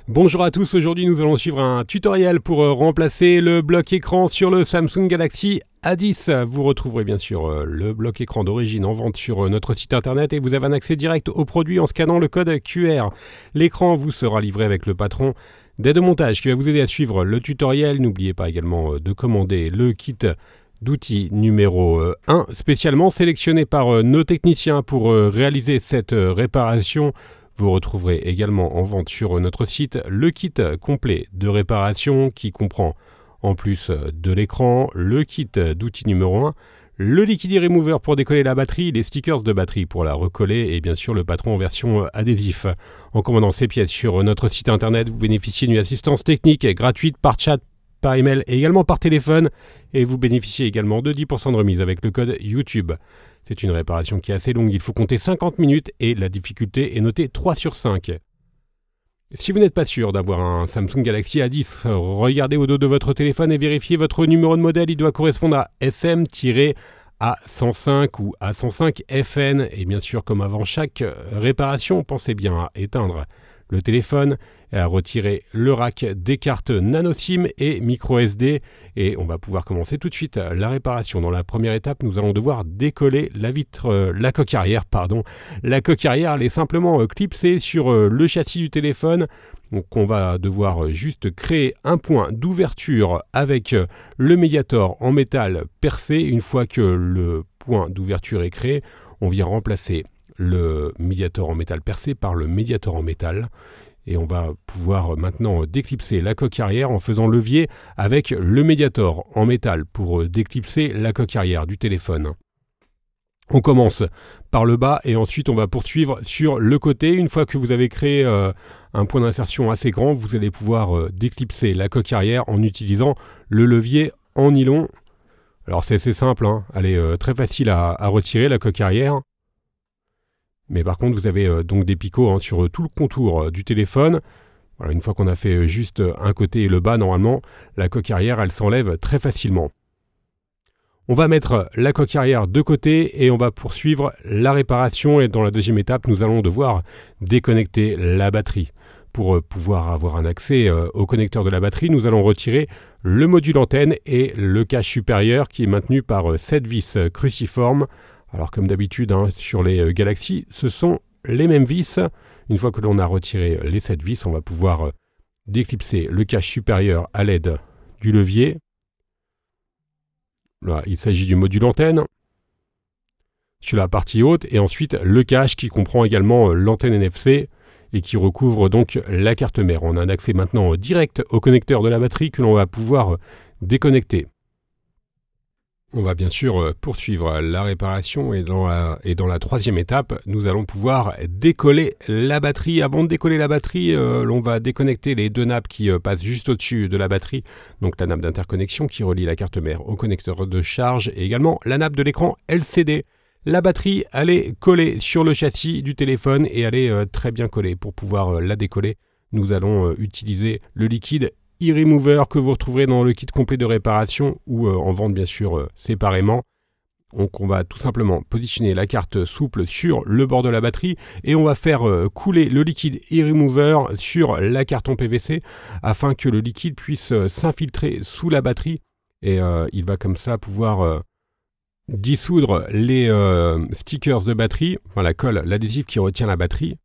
Bonjour à tous, aujourd'hui nous allons suivre un tutoriel pour remplacer le bloc écran sur le Samsung Galaxy A10. Vous retrouverez bien sûr le bloc écran d'origine en vente sur notre site internet et vous avez un accès direct au produit en scannant le code QR. L'écran vous sera livré avec le patron d'aide au montage qui va vous aider à suivre le tutoriel. N'oubliez pas également de commander le kit d'outils numéro 1, spécialement sélectionné par nos techniciens pour réaliser cette réparation. Vous retrouverez également en vente sur notre site le kit complet de réparation qui comprend en plus de l'écran, le kit d'outils numéro 1, le liquide remover pour décoller la batterie, les stickers de batterie pour la recoller et bien sûr le patron en version adhésif. En commandant ces pièces sur notre site internet, vous bénéficiez d'une assistance technique gratuite par chat, par email et également par téléphone et vous bénéficiez également de 10% de remise avec le code YouTube. C'est une réparation qui est assez longue, il faut compter 50 minutes et la difficulté est notée 3 sur 5. Si vous n'êtes pas sûr d'avoir un Samsung Galaxy A10, regardez au dos de votre téléphone et vérifiez votre numéro de modèle, il doit correspondre à SM-A105 ou A105FN. Et bien sûr, comme avant chaque réparation, pensez bien à éteindre le téléphone et à retirer le rack des cartes nano SIM et micro SD et on va pouvoir commencer tout de suite la réparation. Dans la première étape, nous allons devoir décoller la coque arrière, La coque arrière, elle est simplement clipsée sur le châssis du téléphone. Donc on va devoir juste créer un point d'ouverture avec le médiator en métal percé. Une fois que le point d'ouverture est créé, on vient remplacer le médiator en métal percé par le médiator en métal et on va pouvoir maintenant déclipser la coque arrière en faisant levier avec le médiator en métal pour déclipser la coque arrière du téléphone. On commence par le bas et ensuite on va poursuivre sur le côté. Une fois que vous avez créé un point d'insertion assez grand, vous allez pouvoir déclipser la coque arrière en utilisant le levier en nylon. Alors c'est assez simple, hein. Elle est très facile à retirer la coque arrière. Mais par contre, vous avez donc des picots sur tout le contour du téléphone. Voilà, une fois qu'on a fait juste un côté et le bas, normalement, la coque arrière, elle s'enlève très facilement. On va mettre la coque arrière de côté et on va poursuivre la réparation. Et dans la deuxième étape, nous allons devoir déconnecter la batterie. Pour pouvoir avoir un accès au connecteur de la batterie, nous allons retirer le module antenne et le cache supérieur qui est maintenu par 7 vis cruciformes. Alors comme d'habitude sur les Galaxy, ce sont les mêmes vis. Une fois que l'on a retiré les 7 vis, on va pouvoir déclipser le cache supérieur à l'aide du levier. Là, il s'agit du module antenne sur la partie haute et ensuite le cache qui comprend également l'antenne NFC et qui recouvre donc la carte mère. On a un accès maintenant direct au connecteur de la batterie que l'on va pouvoir déconnecter. On va bien sûr poursuivre la réparation et dans la troisième étape, nous allons pouvoir décoller la batterie. Avant de décoller la batterie, l'on va déconnecter les deux nappes qui passent juste au-dessus de la batterie. Donc la nappe d'interconnexion qui relie la carte mère au connecteur de charge et également la nappe de l'écran LCD. La batterie, elle est collée sur le châssis du téléphone et elle est très bien collée. Pour pouvoir la décoller, nous allons utiliser le liquide e-remover que vous retrouverez dans le kit complet de réparation ou en vente bien sûr séparément. Donc on va tout simplement positionner la carte souple sur le bord de la batterie et on va faire couler le liquide e-remover sur la carte en PVC afin que le liquide puisse s'infiltrer sous la batterie et il va comme ça pouvoir dissoudre les stickers de batterie, enfin la colle, l'adhésif qui retient la batterie.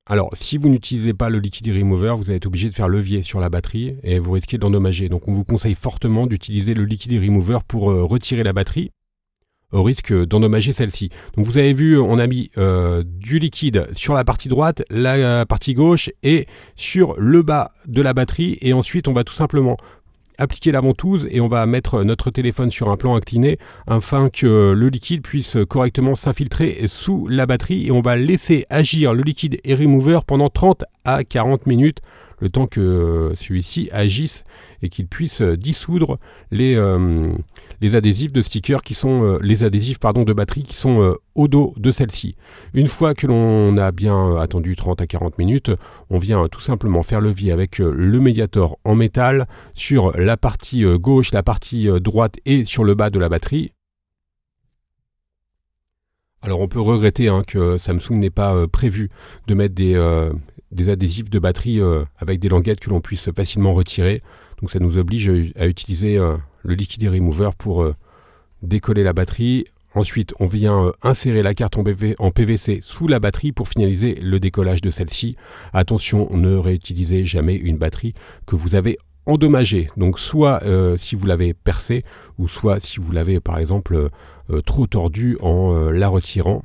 Alors, si vous n'utilisez pas le liquide remover, vous allez être obligé de faire levier sur la batterie et vous risquez d'endommager. Donc, on vous conseille fortement d'utiliser le liquide remover pour retirer la batterie au risque d'endommager celle-ci. Donc, vous avez vu, on a mis du liquide sur la partie droite, la partie gauche et sur le bas de la batterie. Et ensuite, on va tout simplement appliquer la ventouse et on va mettre notre téléphone sur un plan incliné afin que le liquide puisse correctement s'infiltrer sous la batterie et on va laisser agir le liquide et remover pendant 30 à 40 minutes le temps que celui-ci agisse et qu'il puisse dissoudre les adhésifs de stickers qui sont les adhésifs de batterie qui sont au dos de celle-ci. Une fois que l'on a bien attendu 30 à 40 minutes, on vient tout simplement faire levier avec le médiator en métal sur la partie gauche, la partie droite et sur le bas de la batterie. Alors on peut regretter que Samsung n'ait pas prévu de mettre des adhésifs de batterie avec des languettes que l'on puisse facilement retirer. Donc ça nous oblige à utiliser le liquide remover pour décoller la batterie. Ensuite, on vient insérer la carte en PVC sous la batterie pour finaliser le décollage de celle-ci. Attention, ne réutilisez jamais une batterie que vous avez endommagée. Donc soit si vous l'avez percée, ou soit si vous l'avez par exemple trop tordue en la retirant.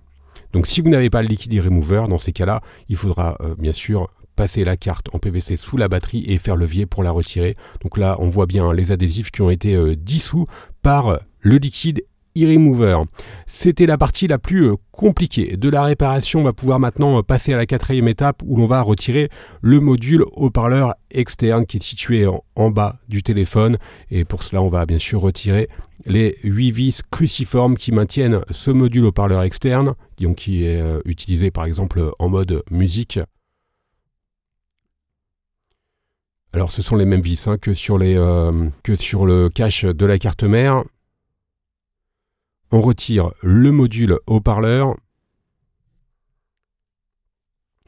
Donc si vous n'avez pas le liquide remover, dans ces cas-là, il faudra bien sûr passer la carte en PVC sous la batterie et faire levier pour la retirer. Donc là, on voit bien les adhésifs qui ont été dissous par le liquide e-remover. C'était la partie la plus compliquée de la réparation. On va pouvoir maintenant passer à la quatrième étape où l'on va retirer le module haut-parleur externe qui est situé en bas du téléphone. Et pour cela, on va bien sûr retirer les 8 vis cruciformes qui maintiennent ce module haut-parleur externe, donc qui est utilisé par exemple en mode musique. Alors ce sont les mêmes vis que sur le cache de la carte mère. On retire le module haut-parleur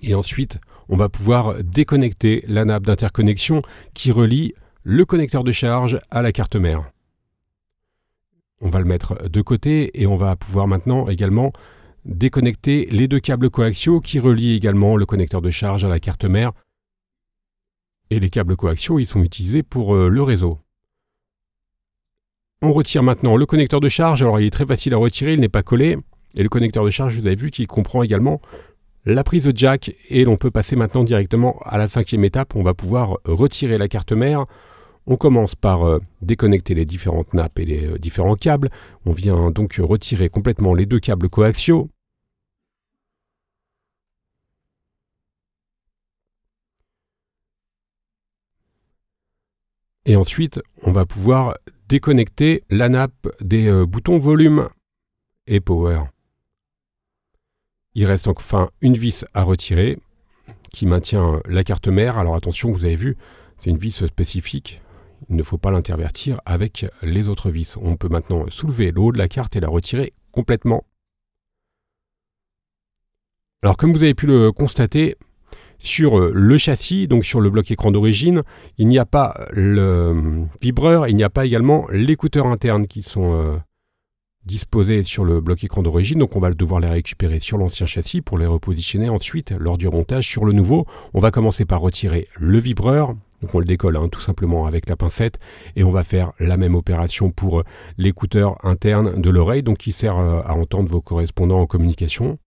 et ensuite on va pouvoir déconnecter la nappe d'interconnexion qui relie le connecteur de charge à la carte mère. On va le mettre de côté et on va pouvoir maintenant également déconnecter les deux câbles coaxiaux qui relient également le connecteur de charge à la carte mère. Et les câbles coaxiaux, ils sont utilisés pour le réseau. On retire maintenant le connecteur de charge. Alors il est très facile à retirer, il n'est pas collé. Et le connecteur de charge, vous avez vu qu'il comprend également la prise jack. Et l'on peut passer maintenant directement à la cinquième étape. On va pouvoir retirer la carte mère. On commence par déconnecter les différentes nappes et les différents câbles. On vient donc retirer complètement les deux câbles coaxiaux. Et ensuite, on va pouvoir déconnecter la nappe des boutons volume et power. Il reste enfin une vis à retirer qui maintient la carte mère. Alors attention, vous avez vu, c'est une vis spécifique. Il ne faut pas l'intervertir avec les autres vis. On peut maintenant soulever le haut de la carte et la retirer complètement. Alors comme vous avez pu le constater, sur le châssis, donc sur le bloc écran d'origine, il n'y a pas le vibreur, il n'y a pas également l'écouteur interne qui sont disposés sur le bloc écran d'origine. Donc on va devoir les récupérer sur l'ancien châssis pour les repositionner ensuite lors du remontage sur le nouveau. On va commencer par retirer le vibreur. Donc on le décolle tout simplement avec la pincette et on va faire la même opération pour l'écouteur interne de l'oreille, donc qui sert à entendre vos correspondants en communication.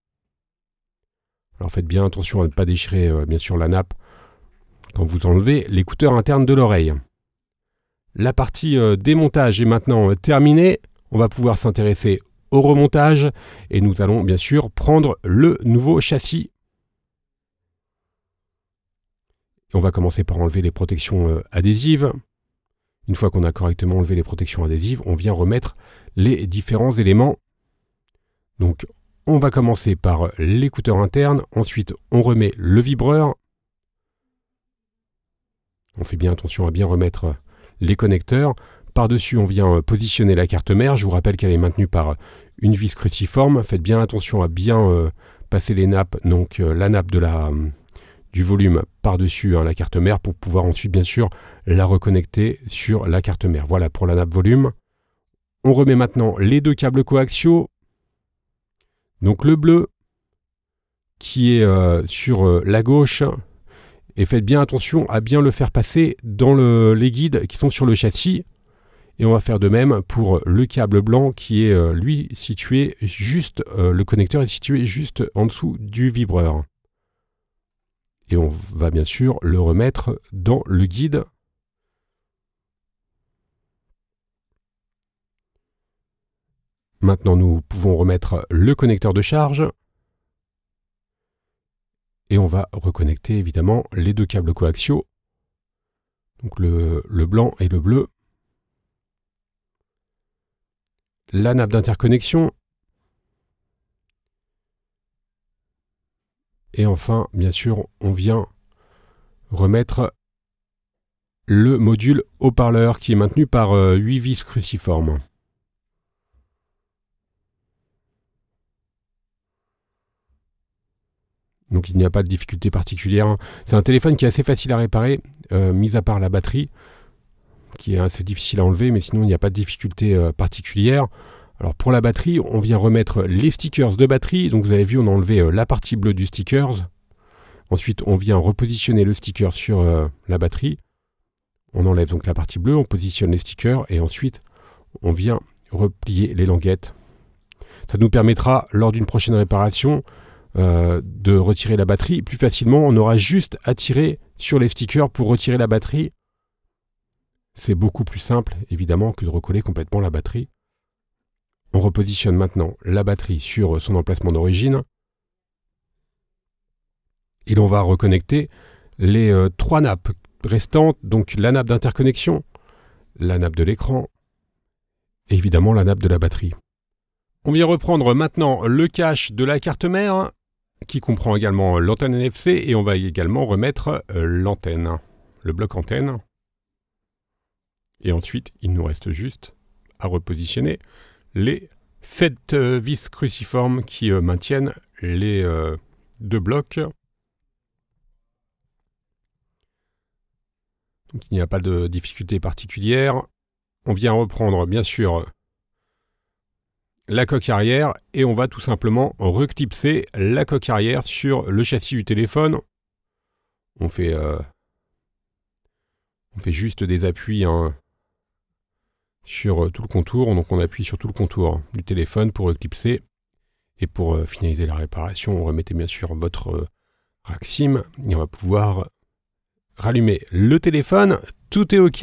Alors faites bien attention à ne pas déchirer bien sûr la nappe quand vous enlevez l'écouteur interne de l'oreille. La partie démontage est maintenant terminée. On va pouvoir s'intéresser au remontage et nous allons bien sûr prendre le nouveau châssis. Et on va commencer par enlever les protections adhésives. Une fois qu'on a correctement enlevé les protections adhésives, on vient remettre les différents éléments. Donc on va commencer par l'écouteur interne, ensuite on remet le vibreur. On fait bien attention à bien remettre les connecteurs. Par-dessus, on vient positionner la carte mère. Je vous rappelle qu'elle est maintenue par une vis cruciforme. Faites bien attention à bien passer les nappes, donc la nappe du volume par-dessus la carte mère pour pouvoir ensuite bien sûr la reconnecter sur la carte mère. Voilà pour la nappe volume. On remet maintenant les deux câbles coaxiaux. Donc le bleu qui est sur la gauche, et faites bien attention à bien le faire passer dans les guides qui sont sur le châssis. Et on va faire de même pour le câble blanc qui est lui situé juste, le connecteur est situé juste en dessous du vibreur. Et on va bien sûr le remettre dans le guide. Maintenant, nous pouvons remettre le connecteur de charge. Et on va reconnecter évidemment les deux câbles coaxiaux. Donc le blanc et le bleu. La nappe d'interconnexion. Et enfin, bien sûr, on vient remettre le module haut-parleur qui est maintenu par 8 vis cruciformes. Donc il n'y a pas de difficulté particulière. C'est un téléphone qui est assez facile à réparer, mis à part la batterie, qui est assez difficile à enlever, mais sinon il n'y a pas de difficulté particulière. Alors pour la batterie, on vient remettre les stickers de batterie. Donc vous avez vu, on a enlevé la partie bleue du stickers. Ensuite, on vient repositionner le sticker sur la batterie. On enlève donc la partie bleue, on positionne les stickers et ensuite on vient replier les languettes. Ça nous permettra, lors d'une prochaine réparation, de retirer la batterie plus facilement. On aura juste à tirer sur les stickers pour retirer la batterie. C'est beaucoup plus simple, évidemment, que de recoller complètement la batterie. On repositionne maintenant la batterie sur son emplacement d'origine. Et l'on va reconnecter les 3 nappes restantes, donc la nappe d'interconnexion, la nappe de l'écran et évidemment la nappe de la batterie. On vient reprendre maintenant le cache de la carte mère, qui comprend également l'antenne NFC, et on va également remettre l'antenne, le bloc antenne. Et ensuite, il nous reste juste à repositionner les 7 vis cruciformes qui maintiennent les 2 blocs. Donc il n'y a pas de difficulté particulière. On vient reprendre bien sûr la coque arrière et on va tout simplement reclipser la coque arrière sur le châssis du téléphone. On fait juste des appuis sur tout le contour. Donc on appuie sur tout le contour du téléphone pour reclipser. Et pour finaliser la réparation, on remettez bien sûr votre rack SIM et on va pouvoir rallumer le téléphone. Tout est OK.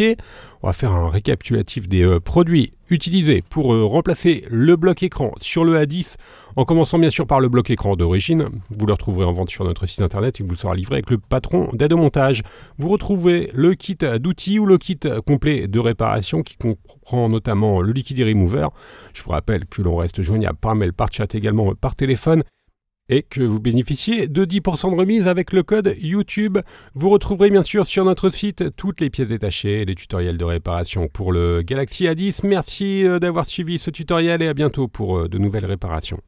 On va faire un récapitulatif des produits utilisés pour remplacer le bloc écran sur le A10, en commençant bien sûr par le bloc écran d'origine. Vous le retrouverez en vente sur notre site internet et vous sera livré avec le patron d'aide au montage. Vous retrouvez le kit d'outils ou le kit complet de réparation qui comprend notamment le liquide remover. Je vous rappelle que l'on reste joignable par mail, par chat, également par téléphone, et que vous bénéficiez de 10% de remise avec le code YouTube. Vous retrouverez bien sûr sur notre site toutes les pièces détachées, les tutoriels de réparation pour le Galaxy A10. Merci d'avoir suivi ce tutoriel et à bientôt pour de nouvelles réparations.